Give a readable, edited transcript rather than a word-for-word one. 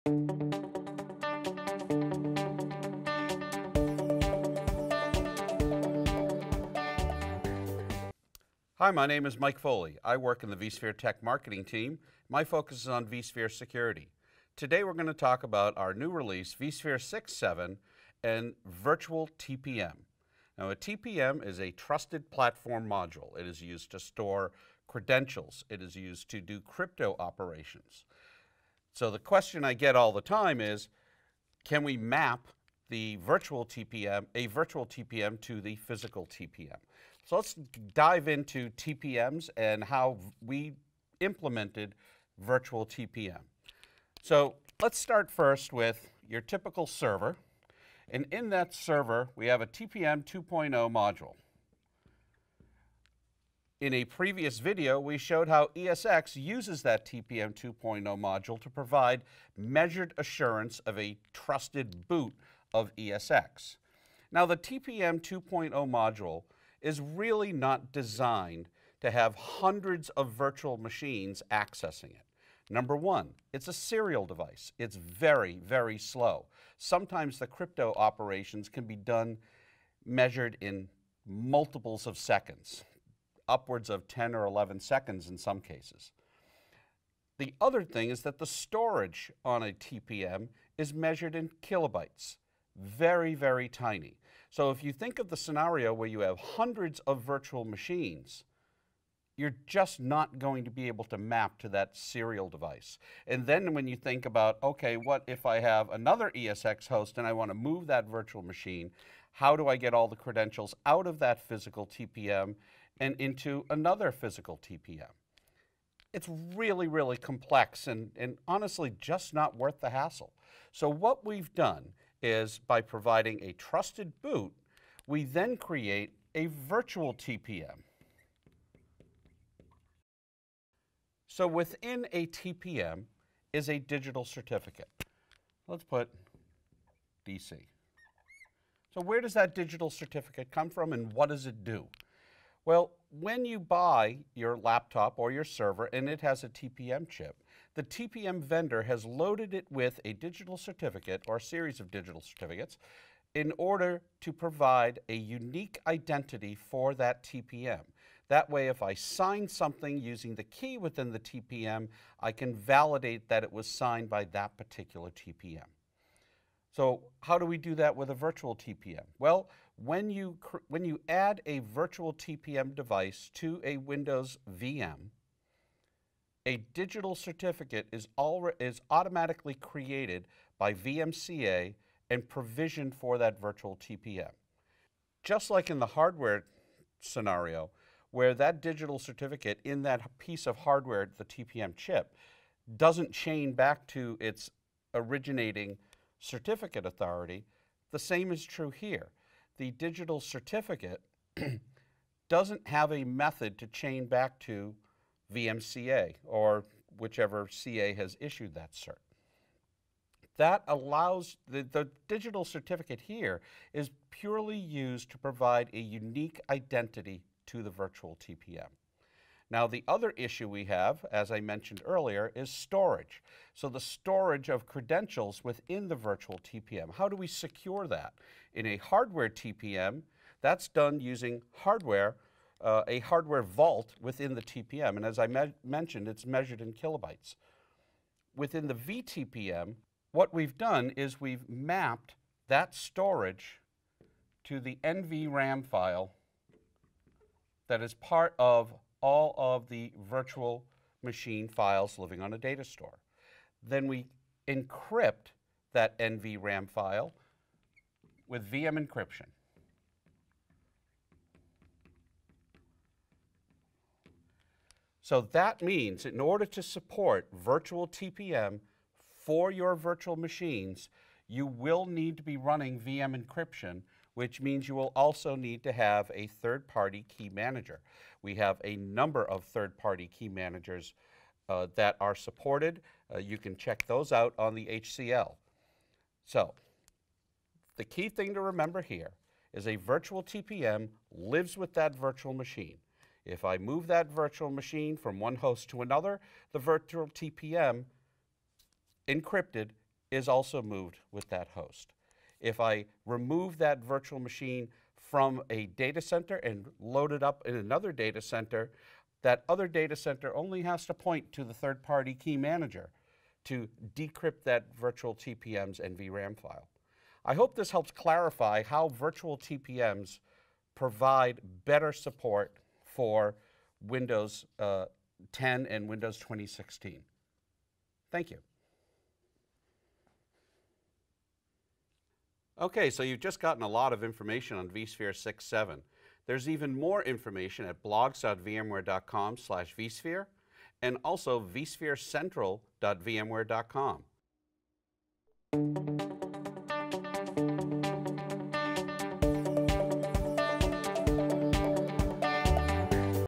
Hi, my name is Mike Foley. I work in the vSphere Tech Marketing team. My focus is on vSphere security. Today we're going to talk about our new release, vSphere 6.7 and Virtual TPM. Now, a TPM is a trusted platform module. It is used to store credentials. It is used to do crypto operations. So the question I get all the time is, can we map the virtual TPM, a virtual TPM to the physical TPM? So let's dive into TPMs and how we implemented virtual TPM. So let's start first with your typical server. And in that server, we have a TPM 2.0 module. In a previous video, we showed how ESX uses that TPM 2.0 module to provide measured assurance of a trusted boot of ESX. Now, the TPM 2.0 module is really not designed to have hundreds of virtual machines accessing it. Number one, it's a serial device. It's very, very slow. Sometimes the crypto operations can be done measured in multiples of seconds, upwards of 10 or 11 seconds in some cases. The other thing is that the storage on a TPM is measured in kilobytes, very, very tiny. So if you think of the scenario where you have hundreds of virtual machines, you're just not going to be able to map to that serial device. And then when you think about, okay, what if I have another ESX host and I want to move that virtual machine, how do I get all the credentials out of that physical TPM and into another physical TPM? It's really, really complex and honestly just not worth the hassle. So what we've done is by providing a trusted boot, we then create a virtual TPM. So within a TPM is a digital certificate. Let's put DC. So where does that digital certificate come from and what does it do? Well, when you buy your laptop or your server and it has a TPM chip, the TPM vendor has loaded it with a digital certificate or a series of digital certificates in order to provide a unique identity for that TPM. That way, if I sign something using the key within the TPM, I can validate that it was signed by that particular TPM. So how do we do that with a virtual TPM? Well, when you add a virtual TPM device to a Windows VM, a digital certificate is automatically created by VMCA and provisioned for that virtual TPM. Just like in the hardware scenario, where that digital certificate in that piece of hardware, the TPM chip, doesn't chain back to its originating certificate authority, the same is true here. The digital certificate doesn't have a method to chain back to VMCA or whichever CA has issued that cert. That allows, the digital certificate here is purely used to provide a unique identity to the virtual TPM. Now, the other issue we have, as I mentioned earlier, is storage. So the storage of credentials within the virtual TPM. How do we secure that? In a hardware TPM, that's done using hardware, a hardware vault within the TPM. And as I mentioned, it's measured in kilobytes. Within the vTPM, what we've done is we've mapped that storage to the NVRAM file that is part of all of the virtual machine files living on a data store. Then we encrypt that NVRAM file with VM encryption. So that means in order to support virtual TPM for your virtual machines, you will need to be running VM encryption, which means you will also need to have a third-party key manager. We have a number of third-party key managers that are supported. You can check those out on the HCL. So the key thing to remember here is a virtual TPM lives with that virtual machine. If I move that virtual machine from one host to another, the virtual TPM encrypted is also moved with that host. If I remove that virtual machine from a data center and load it up in another data center, that other data center only has to point to the third-party key manager to decrypt that virtual TPM's NVRAM file. I hope this helps clarify how virtual TPMs provide better support for Windows 10 and Windows 2016. Thank you. Okay, so you've just gotten a lot of information on vSphere 6.7. There's even more information at blogs.vmware.com/vSphere and also vSpherecentral.vmware.com.